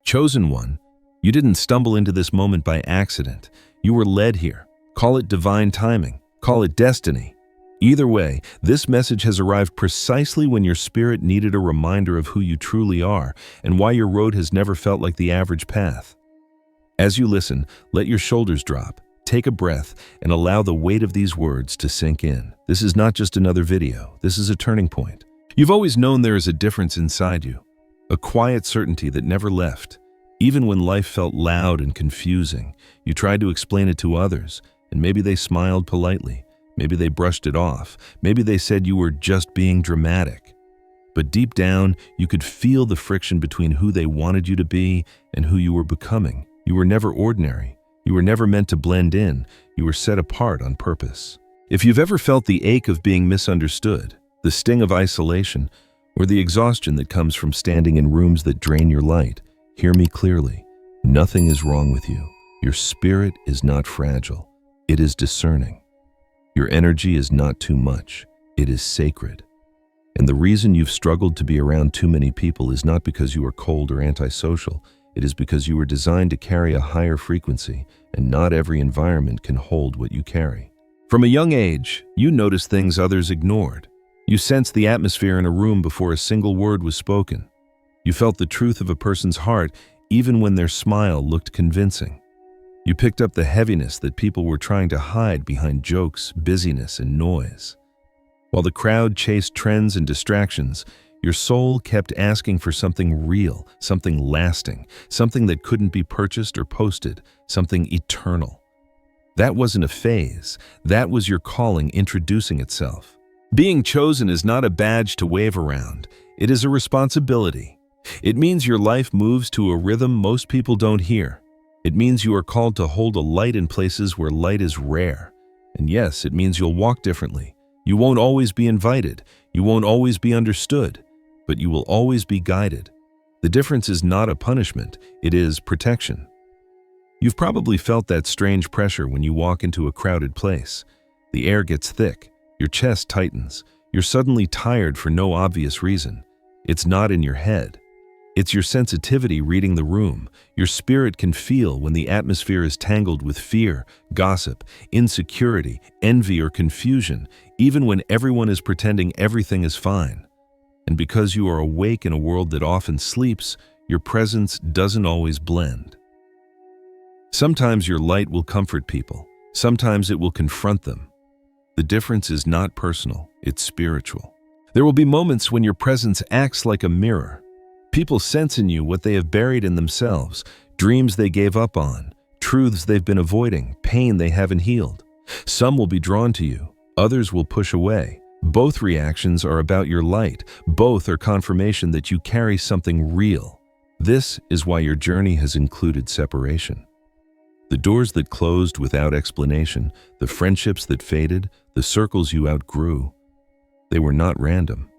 Chosen one, you didn't stumble into this moment by accident. You were led here. Call it divine timing. Call it destiny. Either way, this message has arrived precisely when your spirit needed a reminder of who you truly are and why your road has never felt like the average path. As you listen, let your shoulders drop, take a breath, and allow the weight of these words to sink in. This is not just another video. This is a turning point. You've always known there is a difference inside you, a quiet certainty that never left. Even when life felt loud and confusing, you tried to explain it to others, and maybe they smiled politely. Maybe they brushed it off. Maybe they said you were just being dramatic. But deep down, you could feel the friction between who they wanted you to be and who you were becoming. You were never ordinary. You were never meant to blend in. You were set apart on purpose. If you've ever felt the ache of being misunderstood, the sting of isolation, or the exhaustion that comes from standing in rooms that drain your light, hear me clearly. Nothing is wrong with you. Your spirit is not fragile. It is discerning. Your energy is not too much. It is sacred. And the reason you've struggled to be around too many people is not because you are cold or antisocial. It is because you were designed to carry a higher frequency, and not every environment can hold what you carry. From a young age, you noticed things others ignored. You sensed the atmosphere in a room before a single word was spoken. You felt the truth of a person's heart even when their smile looked convincing. You picked up the heaviness that people were trying to hide behind jokes, busyness, and noise. While the crowd chased trends and distractions, your soul kept asking for something real, something lasting, something that couldn't be purchased or posted, something eternal. That wasn't a phase. That was your calling introducing itself. Being chosen is not a badge to wave around. It is a responsibility. It means your life moves to a rhythm most people don't hear. It means you are called to hold a light in places where light is rare. And yes, it means you'll walk differently. You won't always be invited. You won't always be understood. But you will always be guided. The difference is not a punishment. It is protection. You've probably felt that strange pressure when you walk into a crowded place. The air gets thick. Your chest tightens. You're suddenly tired for no obvious reason. It's not in your head. It's your sensitivity reading the room. Your spirit can feel when the atmosphere is tangled with fear, gossip, insecurity, envy, or confusion, even when everyone is pretending everything is fine. And because you are awake in a world that often sleeps, your presence doesn't always blend. Sometimes your light will comfort people. Sometimes it will confront them. The difference is not personal, it's spiritual. There will be moments when your presence acts like a mirror. People sense in you what they have buried in themselves, dreams they gave up on, truths they've been avoiding, pain they haven't healed. Some will be drawn to you, others will push away. Both reactions are about your light. Both are confirmation that you carry something real. This is why your journey has included separation. The doors that closed without explanation, the friendships that faded, the circles you outgrew, they were not random.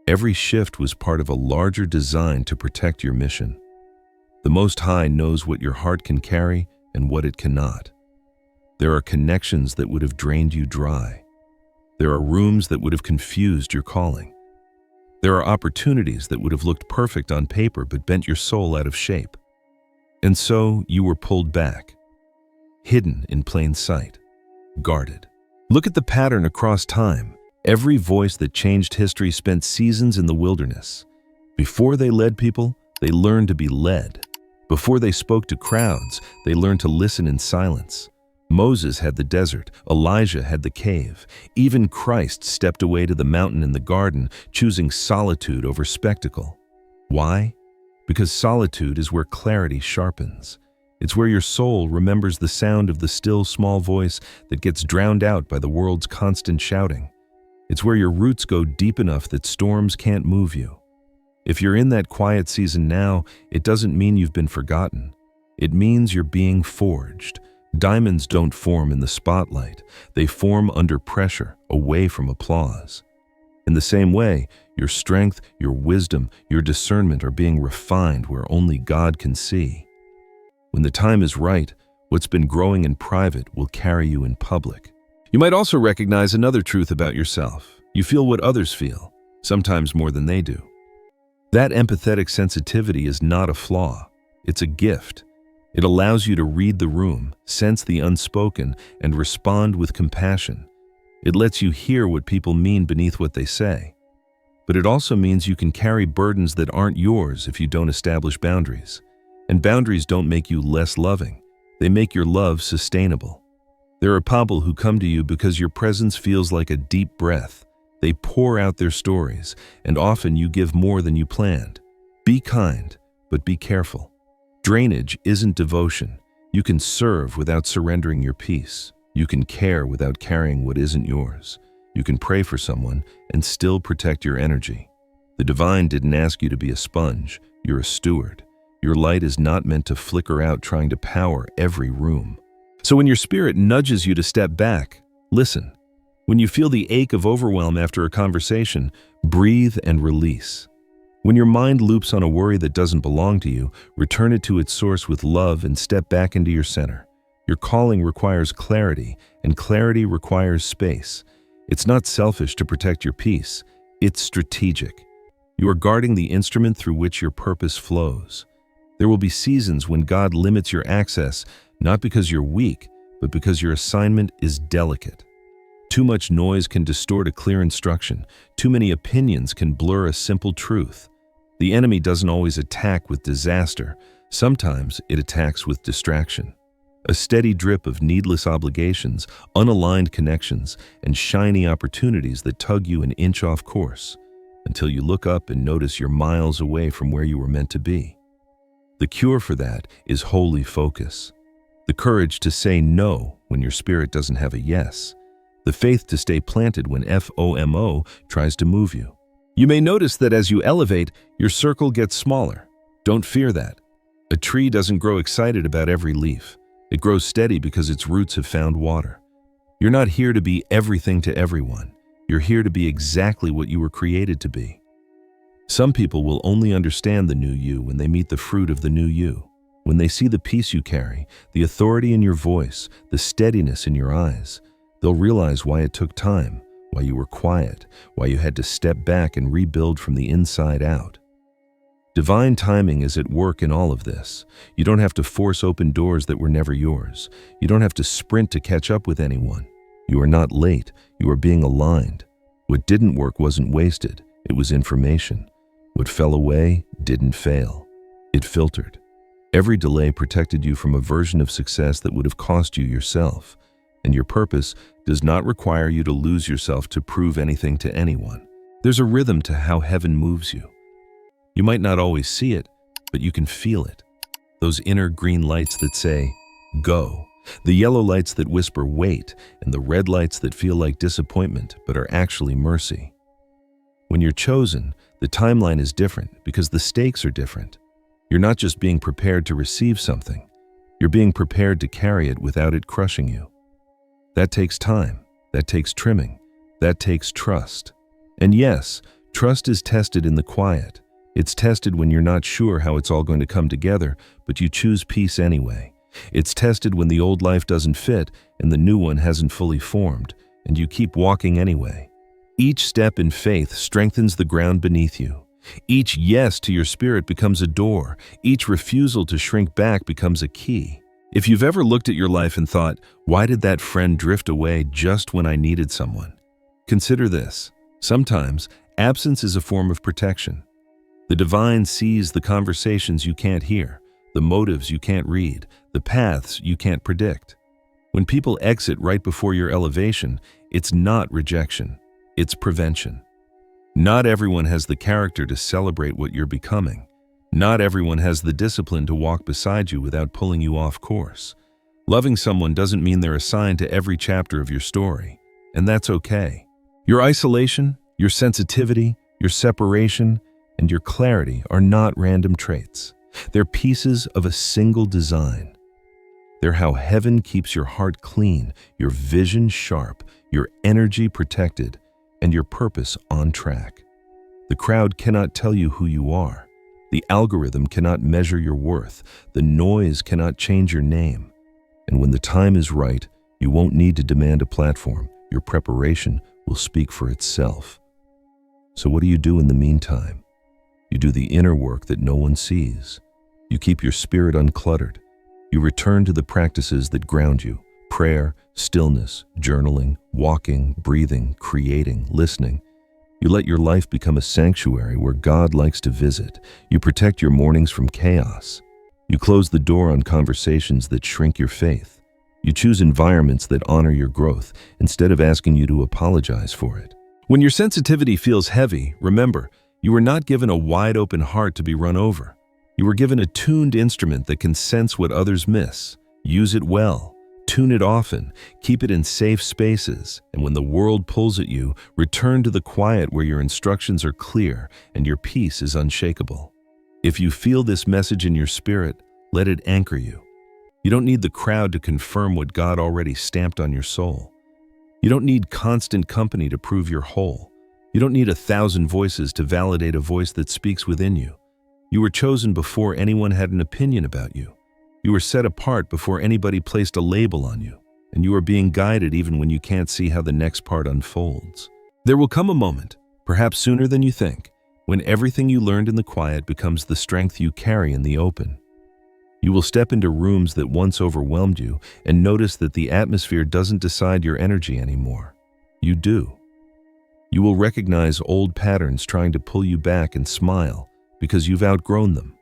Every shift was part of a larger design to protect your mission. The Most High knows what your heart can carry and what it cannot. There are connections that would have drained you dry. There are rooms that would have confused your calling. There are opportunities that would have looked perfect on paper but bent your soul out of shape. And so you were pulled back, hidden in plain sight, guarded. Look at the pattern across time. Every voice that changed history spent seasons in the wilderness. Before they led people, they learned to be led. Before they spoke to crowds, they learned to listen in silence. Moses had the desert, Elijah had the cave. Even Christ stepped away to the mountain in the garden, choosing solitude over spectacle. Why? Because solitude is where clarity sharpens. It's where your soul remembers the sound of the still small voice that gets drowned out by the world's constant shouting. It's where your roots go deep enough that storms can't move you. If you're in that quiet season now, it doesn't mean you've been forgotten. It means you're being forged. Diamonds don't form in the spotlight. They form under pressure, away from applause. In the same way, your strength, your wisdom, your discernment are being refined where only God can see. When the time is right, what's been growing in private will carry you in public. You might also recognize another truth about yourself. You feel what others feel, sometimes more than they do. That empathetic sensitivity is not a flaw. It's a gift. It allows you to read the room, sense the unspoken, and respond with compassion. It lets you hear what people mean beneath what they say. But it also means you can carry burdens that aren't yours if you don't establish boundaries. And boundaries don't make you less loving. They make your love sustainable. There are people who come to you because your presence feels like a deep breath. They pour out their stories, and often you give more than you planned. Be kind, but be careful. Drainage isn't devotion. You can serve without surrendering your peace. You can care without carrying what isn't yours. You can pray for someone and still protect your energy. The divine didn't ask you to be a sponge. You're a steward. Your light is not meant to flicker out trying to power every room. So when your spirit nudges you to step back, listen. When you feel the ache of overwhelm after a conversation, breathe and release. When your mind loops on a worry that doesn't belong to you, return it to its source with love and step back into your center. Your calling requires clarity, and clarity requires space. It's not selfish to protect your peace. It's strategic. You are guarding the instrument through which your purpose flows. There will be seasons when God limits your access, not because you're weak, but because your assignment is delicate. Too much noise can distort a clear instruction. Too many opinions can blur a simple truth. The enemy doesn't always attack with disaster. Sometimes it attacks with distraction. A steady drip of needless obligations, unaligned connections, and shiny opportunities that tug you an inch off course, until you look up and notice you're miles away from where you were meant to be. The cure for that is holy focus. The courage to say no when your spirit doesn't have a yes. The faith to stay planted when FOMO tries to move you. You may notice that as you elevate, your circle gets smaller. Don't fear that. A tree doesn't grow excited about every leaf. It grows steady because its roots have found water. You're not here to be everything to everyone. You're here to be exactly what you were created to be. Some people will only understand the new you when they meet the fruit of the new you. When they see the peace you carry, the authority in your voice, the steadiness in your eyes, they'll realize why it took time, why you were quiet, why you had to step back and rebuild from the inside out. Divine timing is at work in all of this. You don't have to force open doors that were never yours. You don't have to sprint to catch up with anyone. You are not late. You are being aligned. What didn't work wasn't wasted. It was information. What fell away didn't fail. It filtered. Every delay protected you from a version of success that would have cost you yourself. And your purpose does not require you to lose yourself to prove anything to anyone. There's a rhythm to how heaven moves you. You might not always see it, but you can feel it. Those inner green lights that say, go. The yellow lights that whisper, wait. And the red lights that feel like disappointment, but are actually mercy. When you're chosen, the timeline is different because the stakes are different. You're not just being prepared to receive something. You're being prepared to carry it without it crushing you. That takes time. That takes trimming. That takes trust. And yes, trust is tested in the quiet. It's tested when you're not sure how it's all going to come together, but you choose peace anyway. It's tested when the old life doesn't fit and the new one hasn't fully formed, and you keep walking anyway. Each step in faith strengthens the ground beneath you. Each yes to your spirit becomes a door. Each refusal to shrink back becomes a key. If you've ever looked at your life and thought, why did that friend drift away just when I needed someone? Consider this. Sometimes, absence is a form of protection. The divine sees the conversations you can't hear, the motives you can't read, the paths you can't predict. When people exit right before your elevation, it's not rejection, it's prevention. Not everyone has the character to celebrate what you're becoming. Not everyone has the discipline to walk beside you without pulling you off course. Loving someone doesn't mean they're assigned to every chapter of your story, and that's okay. Your isolation, your sensitivity, your separation, and your clarity are not random traits. They're pieces of a single design. They're how heaven keeps your heart clean, your vision sharp, your energy protected, and your purpose on track. The crowd cannot tell you who you are. The algorithm cannot measure your worth. The noise cannot change your name. And when the time is right, you won't need to demand a platform. Your preparation will speak for itself. So what do you do in the meantime? You do the inner work that no one sees. You keep your spirit uncluttered. You return to the practices that ground you: prayer, stillness, journaling, walking, breathing, creating, listening. You let your life become a sanctuary where God likes to visit. You protect your mornings from chaos. You close the door on conversations that shrink your faith. You choose environments that honor your growth instead of asking you to apologize for it. When your sensitivity feels heavy, remember, you were not given a wide-open heart to be run over. You were given a tuned instrument that can sense what others miss. Use it well. Tune it often, keep it in safe spaces, and when the world pulls at you, return to the quiet where your instructions are clear and your peace is unshakable. If you feel this message in your spirit, let it anchor you. You don't need the crowd to confirm what God already stamped on your soul. You don't need constant company to prove you're whole. You don't need 1,000 voices to validate a voice that speaks within you. You were chosen before anyone had an opinion about you. You were set apart before anybody placed a label on you, and you are being guided even when you can't see how the next part unfolds. There will come a moment, perhaps sooner than you think, when everything you learned in the quiet becomes the strength you carry in the open. You will step into rooms that once overwhelmed you and notice that the atmosphere doesn't decide your energy anymore. You do. You will recognize old patterns trying to pull you back and smile because you've outgrown them.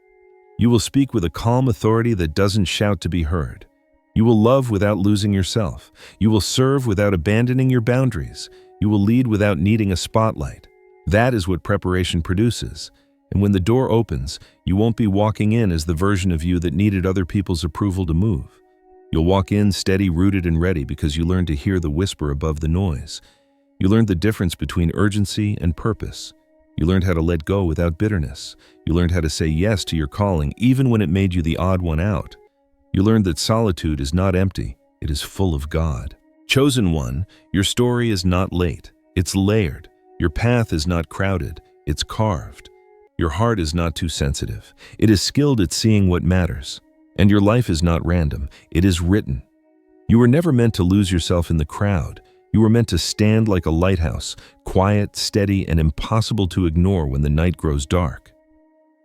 You will speak with a calm authority that doesn't shout to be heard. You will love without losing yourself. You will serve without abandoning your boundaries. You will lead without needing a spotlight. That is what preparation produces. And when the door opens, you won't be walking in as the version of you that needed other people's approval to move. You'll walk in steady, rooted, and ready because you learned to hear the whisper above the noise. You learned the difference between urgency and purpose. You learned how to let go without bitterness. You learned how to say yes to your calling even when it made you the odd one out. You learned that solitude is not empty, it is full of God. Chosen one, your story is not late, it's layered. Your path is not crowded, it's carved. Your heart is not too sensitive, it is skilled at seeing what matters. And your life is not random, it is written. You were never meant to lose yourself in the crowd. You were meant to stand like a lighthouse, quiet, steady, and impossible to ignore when the night grows dark.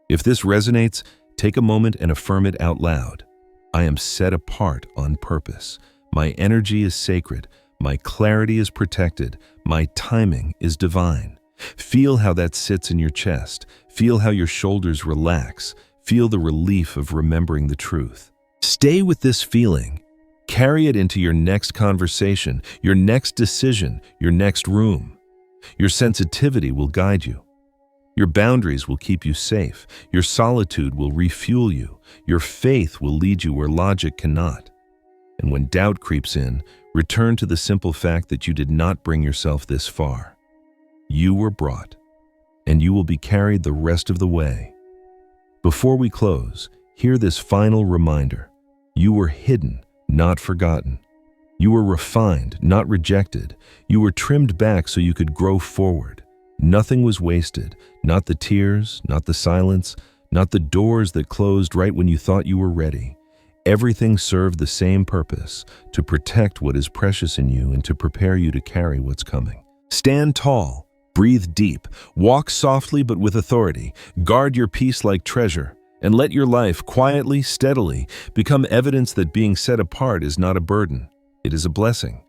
If this resonates, take a moment and affirm it out loud. I am set apart on purpose. My energy is sacred. My clarity is protected. My timing is divine. Feel how that sits in your chest. Feel how your shoulders relax. Feel the relief of remembering the truth. Stay with this feeling. Carry it into your next conversation, your next decision, your next room. Your sensitivity will guide you. Your boundaries will keep you safe. Your solitude will refuel you. Your faith will lead you where logic cannot. And when doubt creeps in, return to the simple fact that you did not bring yourself this far. You were brought, and you will be carried the rest of the way. Before we close, hear this final reminder. You were hidden, not forgotten. You were refined, not rejected. You were trimmed back so you could grow forward. Nothing was wasted, not the tears, not the silence, not the doors that closed right when you thought you were ready. Everything served the same purpose, to protect what is precious in you and to prepare you to carry what's coming. Stand tall, breathe deep, walk softly but with authority, guard your peace like treasure, and let your life quietly, steadily become evidence that being set apart is not a burden. It is a blessing.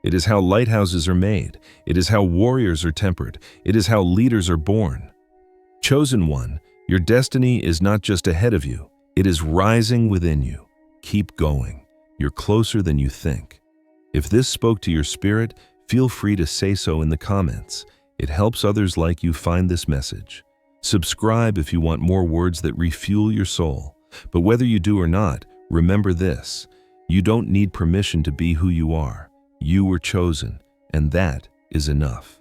It is how lighthouses are made. It is how warriors are tempered. It is how leaders are born. Chosen one, your destiny is not just ahead of you. It is rising within you. Keep going. You're closer than you think. If this spoke to your spirit, feel free to say so in the comments. It helps others like you find this message. Subscribe if you want more words that refuel your soul. But whether you do or not, remember this. You don't need permission to be who you are. You were chosen, and that is enough.